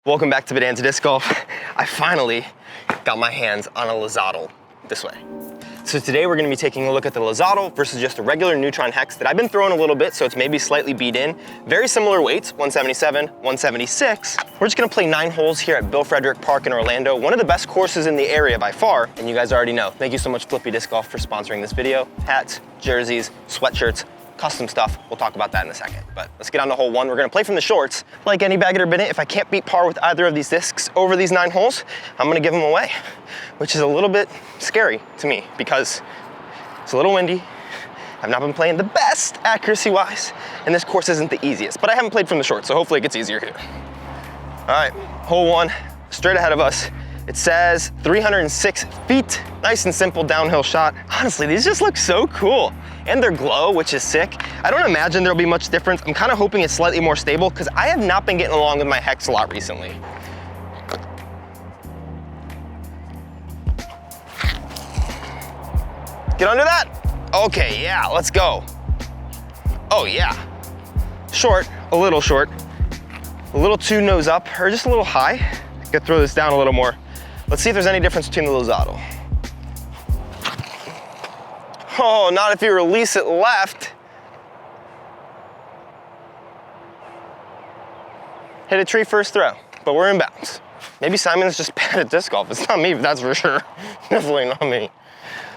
Welcome back to Bonanza Disc Golf. I finally got my hands on a LIZOTTLE this way. So today we're gonna be taking a look at the LIZOTTLE versus just a regular Neutron HEX that I've been throwing a little bit, so it's maybe slightly beat in. Very similar weights, 177, 176. We're just gonna play 9 holes here at Bill Frederick Park in Orlando, one of the best courses in the area by far, and you guys already know. Thank you so much, Flippy Disc Golf, for sponsoring this video. Hats, jerseys, sweatshirts, custom stuff. We'll talk about that in a second, but let's get on to hole 1. We're gonna play from the shorts. Like any bag it or bin it, if I can't beat par with either of these discs over these 9 holes, I'm gonna give them away, which is a little bit scary to me because it's a little windy. I've not been playing the best accuracy-wise, and this course isn't the easiest, but I haven't played from the shorts, so hopefully it gets easier here. All right, hole 1, straight ahead of us. It says 306 feet. Nice and simple downhill shot. Honestly, these just look so cool. And they're glow, which is sick. I don't imagine there'll be much difference. I'm kind of hoping it's slightly more stable because I have not been getting along with my HEX a lot recently. Get under that. Okay, yeah, let's go. Oh yeah. Short, a little short. A little too nose up, or just a little high. Gotta throw this down a little more. Let's see if there's any difference between the LIZOTTLE. Oh, not if you release it left. Hit a tree first throw, but we're in bounds. Maybe Simon's just bad at disc golf. It's not me, that's for sure. Definitely not me.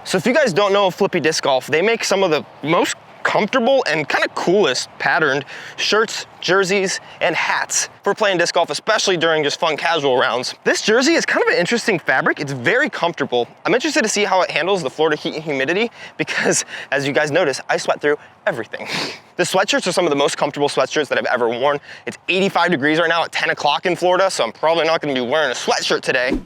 So if you guys don't know of Flippy Disc Golf, they make some of the most comfortable and kind of coolest patterned shirts, jerseys, and hats for playing disc golf, especially during just fun casual rounds. This jersey is kind of an interesting fabric. It's very comfortable. I'm interested to see how it handles the Florida heat and humidity because, as you guys notice, I sweat through everything. The sweatshirts are some of the most comfortable sweatshirts that I've ever worn. It's 85 degrees right now at 10 o'clock in Florida, so I'm probably not gonna be wearing a sweatshirt today.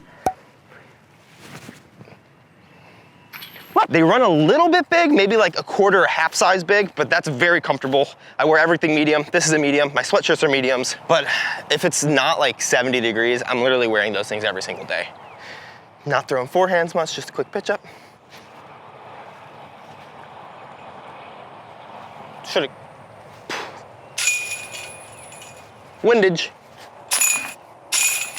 They run a little bit big, maybe like a quarter or half size big, but that's very comfortable. I wear everything medium. This is a medium. My sweatshirts are mediums. But if it's not like 70 degrees, I'm literally wearing those things every single day. Not throwing forehands much, just a quick pitch up. Should've. Windage.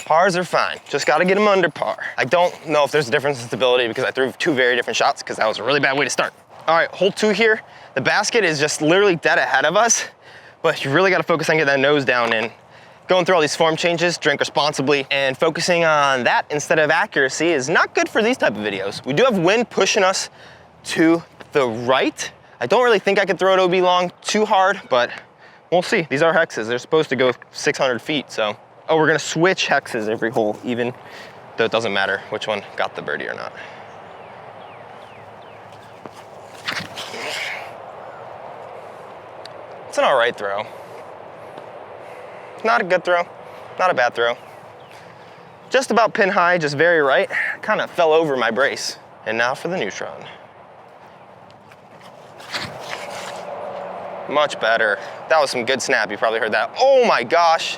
Pars are fine, just gotta get them under par. I don't know if there's a difference in stability because I threw 2 very different shots because that was a really bad way to start. All right, hole 2 here. The basket is just literally dead ahead of us, but you really gotta focus on getting that nose down in. Going through all these form changes, drink responsibly, and focusing on that instead of accuracy is not good for these type of videos. We do have wind pushing us to the right. I don't really think I could throw it OB long too hard, but we'll see. These are hexes. They're supposed to go 600 feet, so. Oh, we're gonna switch hexes every hole, even though it doesn't matter which one got the birdie or not. It's an all right throw. Not a good throw, not a bad throw. Just about pin high, just very right. Kind of fell over my brace. And now for the Neutron. Much better. That was some good snap, you probably heard that. Oh my gosh.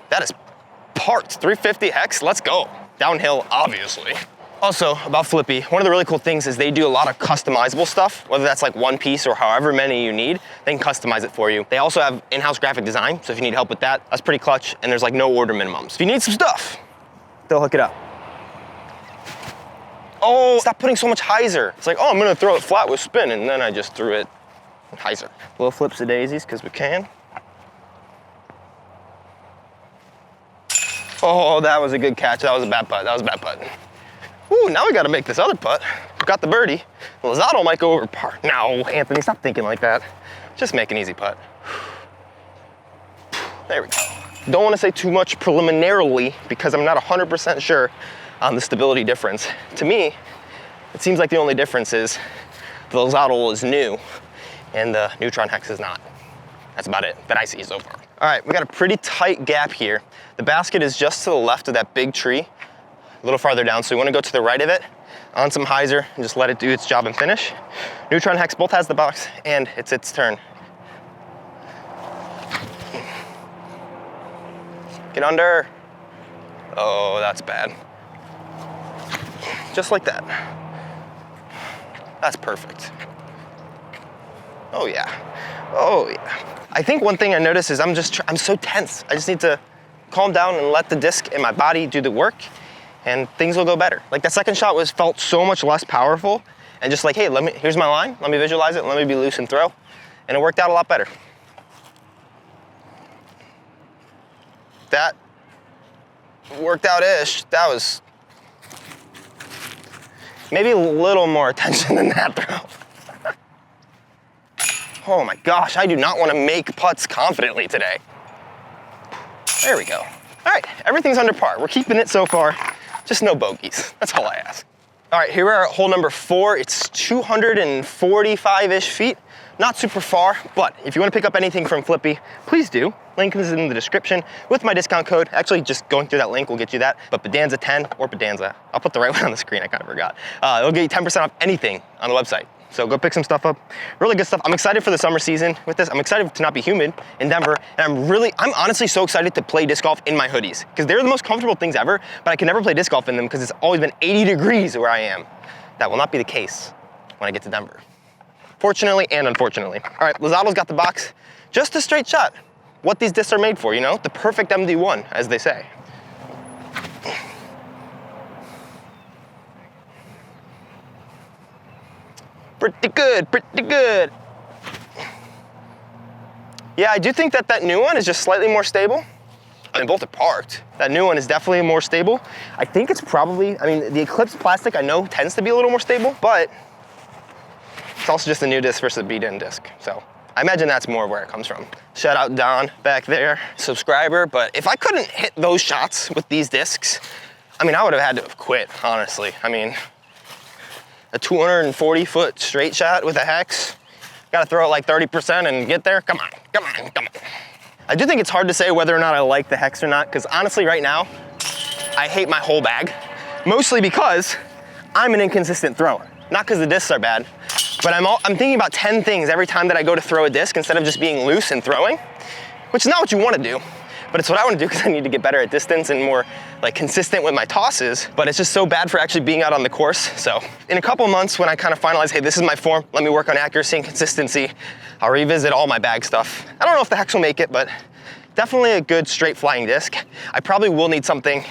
That is parked, 350 HEX, let's go. Downhill, obviously. Also, about Flippy, one of the really cool things is they do a lot of customizable stuff, whether that's like one piece or however many you need, they can customize it for you. They also have in-house graphic design, so if you need help with that, that's pretty clutch, and there's like no order minimums. If you need some stuff, they'll hook it up. Oh, stop putting so much hyzer. It's like, oh, I'm gonna throw it flat with spin, and then I just threw it hyzer. Little flips of daisies, because we can. Oh, that was a good catch. That was a bad putt. That was a bad putt. Ooh, now we got to make this other putt. Got the birdie. LIZOTTLE might go over par. No, Anthony, stop thinking like that. Just make an easy putt. There we go. Don't want to say too much preliminarily because I'm not 100% sure on the stability difference. To me, it seems like the only difference is the LIZOTTLE is new and the Neutron HEX is not. That's about it that I see so far. All right, we got a pretty tight gap here. The basket is just to the left of that big tree, a little farther down, so we wanna go to the right of it, on some hyzer, and just let it do its job and finish. Neutron HEX both has the box, and it's its turn. Get under. Oh, that's bad. Just like that. That's perfect. Oh yeah. Oh yeah. I think one thing I notice is I'm so tense. I just need to calm down and let the disc in my body do the work, and things will go better. Like that second shot felt so much less powerful, and just like, hey, here's my line, let me visualize it, let me be loose and throw, and it worked out a lot better. That worked out-ish. That was maybe a little more attention than that throw. Oh my gosh, I do not want to make putts confidently today. There we go. All right, everything's under par. We're keeping it so far, just no bogeys. That's all I ask. All right, here we are at hole number 4. It's 245-ish feet. Not super far, but if you want to pick up anything from Flippy, please do. Link is in the description with my discount code. Actually, just going through that link will get you that. But Bedanza 10 or Bedanza, I'll put the right one on the screen, I kind of forgot. It'll get you 10% off anything on the website. So go pick some stuff up. Really good stuff. I'm excited for the summer season with this. I'm excited to not be humid in Denver. And I'm honestly so excited to play disc golf in my hoodies because they're the most comfortable things ever, but I can never play disc golf in them because it's always been 80 degrees where I am. That will not be the case when I get to Denver. Fortunately and unfortunately. All right, LIZOTTLE's got the box. Just a straight shot. What these discs are made for, you know? The perfect MD1, as they say. Pretty good, pretty good. Yeah, I do think that new one is just slightly more stable. I mean, both are parked. That new one is definitely more stable. I think it's probably, I mean, the Eclipse plastic I know tends to be a little more stable, but it's also just a new disc versus a beat-in disc. So I imagine that's more where it comes from. Shout out Don back there, subscriber. But if I couldn't hit those shots with these discs, I mean, I would have had to have quit, honestly. I mean, a 240-foot straight shot with a HEX, gotta throw it like 30% and get there. Come on, come on, come on. I do think it's hard to say whether or not I like the HEX or not, because honestly right now, I hate my whole bag. Mostly because I'm an inconsistent thrower. Not because the discs are bad, but I'm thinking about 10 things every time that I go to throw a disc instead of just being loose and throwing, which is not what you want to do, but it's what I want to do because I need to get better at distance and more like consistent with my tosses, but it's just so bad for actually being out on the course. So in a couple months when I kind of finalize, hey, this is my form, let me work on accuracy and consistency, I'll revisit all my bag stuff. I don't know if the HEX will make it, but definitely a good straight flying disc. I probably will need something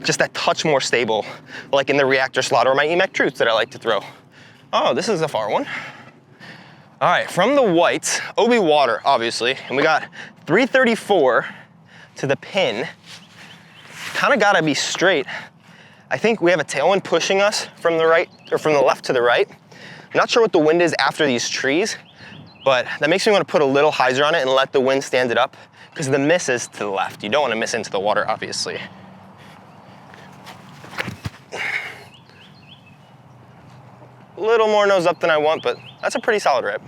just that touch more stable, like in the reactor slot or my EMAC Truths that I like to throw. Oh, this is a far one. All right, from the whites, OB water, obviously, and we got 334 to the pin. Kind of gotta be straight. I think we have a tailwind pushing us from the right, or from the left to the right. I'm not sure what the wind is after these trees, but that makes me want to put a little hyzer on it and let the wind stand it up, because the miss is to the left. You don't want to miss into the water, obviously. A little more nose up than I want, but that's a pretty solid rip.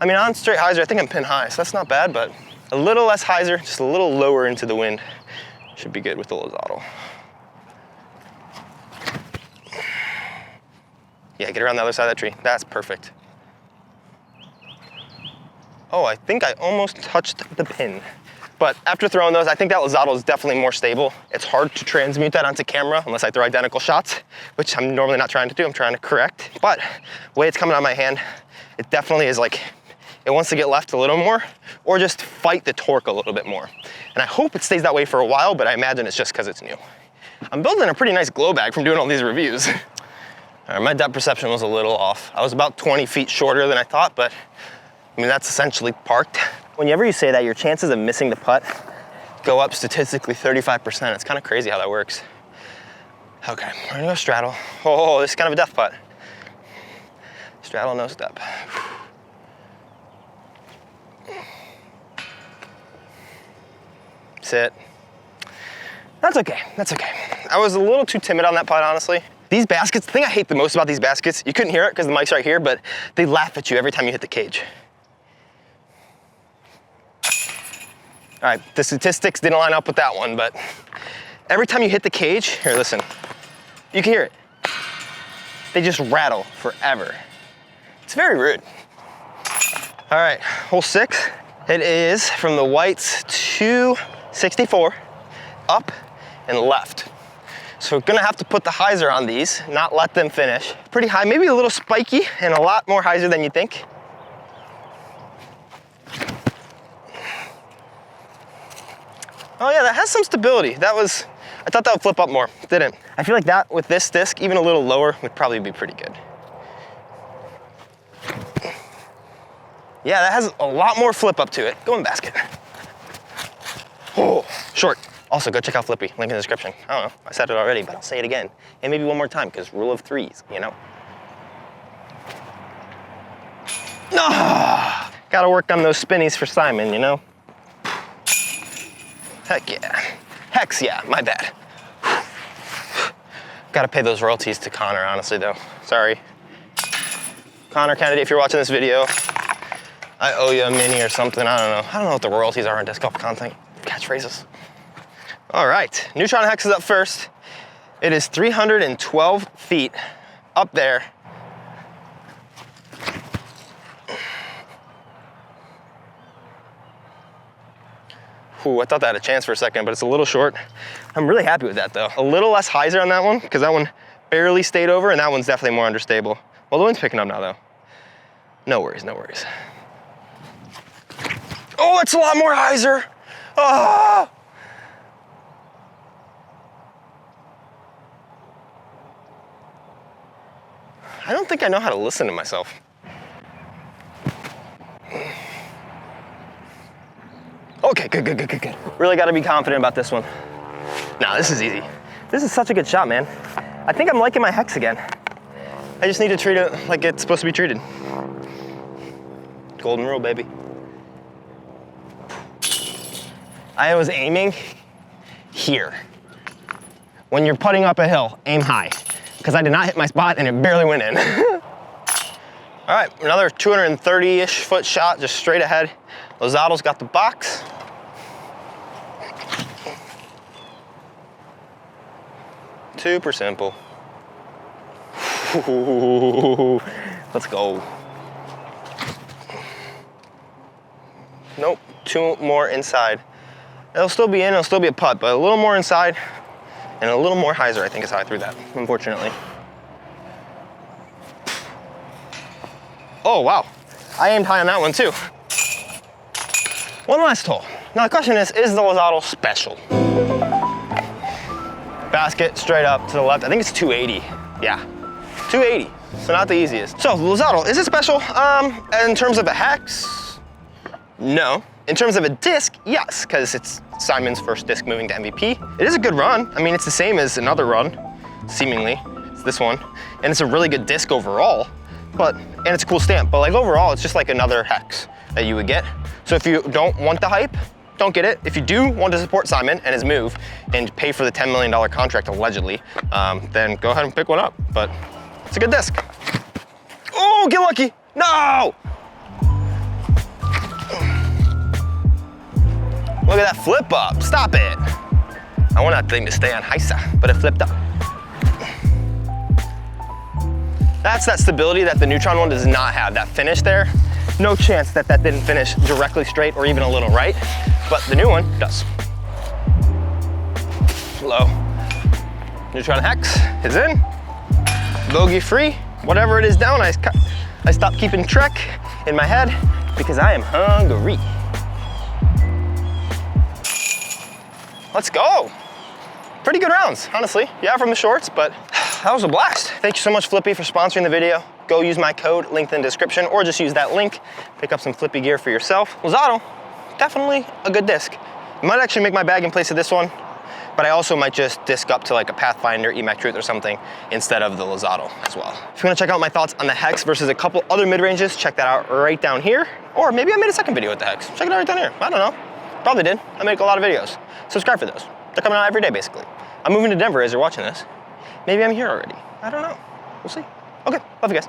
I mean, on straight hyzer, I think I'm pin high, so that's not bad, but a little less hyzer, just a little lower into the wind. Should be good with the LIZOTTLE. Yeah, get around the other side of that tree. That's perfect. Oh, I think I almost touched the pin. But after throwing those, I think that LIZOTTLE is definitely more stable. It's hard to transmute that onto camera unless I throw identical shots, which I'm normally not trying to do, I'm trying to correct. But the way it's coming out of my hand, it definitely is like, it wants to get left a little more or just fight the torque a little bit more. And I hope it stays that way for a while, but I imagine it's just because it's new. I'm building a pretty nice glow bag from doing all these reviews. All right, my depth perception was a little off. I was about 20 feet shorter than I thought, but I mean, that's essentially parked. Whenever you say that, your chances of missing the putt go up statistically 35%. It's kind of crazy how that works. Okay, we're gonna go straddle. Oh, this is kind of a death putt. Straddle, no step. Sit. That's okay, that's okay. I was a little too timid on that putt, honestly. These baskets, the thing I hate the most about these baskets, you couldn't hear it because the mic's right here, but they laugh at you every time you hit the cage. All right, the statistics didn't line up with that one, but every time you hit the cage, here, listen, you can hear it. They just rattle forever. It's very rude. All right, hole 6. It is from the whites 264, up and left. So we're gonna have to put the hyzer on these, not let them finish. Pretty high, maybe a little spiky and a lot more hyzer than you think. Oh yeah, that has some stability. I thought that would flip up more, didn't. I feel like that with this disc, even a little lower, would probably be pretty good. Yeah, that has a lot more flip up to it. Go in basket. Oh, short. Also, go check out Flippy, link in the description. I don't know, I said it already, but I'll say it again. And maybe one more time, because rule of threes, you know? Ah, gotta work on those spinnies for Simon, you know? Heck yeah. Hex, yeah, my bad. Gotta pay those royalties to Connor, honestly, though. Sorry. Connor Kennedy, if you're watching this video, I owe you a mini or something, I don't know. I don't know what the royalties are on disc golf content. Catchphrases. All right, Neutron Hex is up first. It is 312 feet up there. Ooh, I thought that had a chance for a second, but it's a little short. I'm really happy with that though. A little less hyzer on that one, because that one barely stayed over, and that one's definitely more understable. Well, the wind's picking up now though. No worries, no worries. Oh, it's a lot more hyzer. Oh! I don't think I know how to listen to myself. Okay, good. Really gotta be confident about this one. Nah, this is easy. This is such a good shot, man. I think I'm liking my Hex again. I just need to treat it like it's supposed to be treated. Golden rule, baby. I was aiming here. When you're putting up a hill, aim high. Because I did not hit my spot and it barely went in. All right, another 230-ish foot shot, just straight ahead. LIZOTTLE's got the box. Super simple. Let's go. Nope, two more inside. It'll still be in, it'll still be a putt, but a little more inside and a little more hyzer, I think is how I threw that, unfortunately. Oh, wow. I aimed high on that one too. One last hole. Now the question is the LIZOTTLE special? Basket straight up to the left. I think it's 280. Yeah, 280. So not the easiest. So LIZOTTLE, is it special? In terms of a Hex, no. In terms of a disc, yes, because it's Simon's first disc moving to MVP. It is a good run. I mean, it's the same as another run, seemingly. It's this one. And it's a really good disc overall, and it's a cool stamp. But like overall, it's just like another Hex that you would get. So if you don't want the hype, don't get it. If you do want to support Simon and his move and pay for the $10 million contract allegedly, then go ahead and pick one up. But it's a good disc. Oh, get lucky. No! Look at that flip up, stop it. I want that thing to stay on hyzer, but it flipped up. That's that stability that the Neutron one does not have, that finish there. No chance that that didn't finish directly straight or even a little right, but the new one does. Low. Neutron Hex is in. Bogey free. Whatever it is down, I stopped keeping track in my head because I am hungry. Let's go. Pretty good rounds, honestly. Yeah, from the shorts, but that was a blast. Thank you so much, Flippy, for sponsoring the video. Go use my code, linked in the description, or just use that link. Pick up some Flippy gear for yourself. LIZOTTLE, definitely a good disc. It might actually make my bag in place of this one, but I also might just disc up to like a Pathfinder, EMAC Truth or something instead of the LIZOTTLE as well. If you wanna check out my thoughts on the Hex versus a couple other mid-ranges, check that out right down here. Or maybe I made a second video with the Hex. Check it out right down here. I don't know. Probably did. I make a lot of videos. Subscribe for those. They're coming out every day, basically. I'm moving to Denver as you're watching this. Maybe I'm here already. I don't know. We'll see. Okay, love you guys.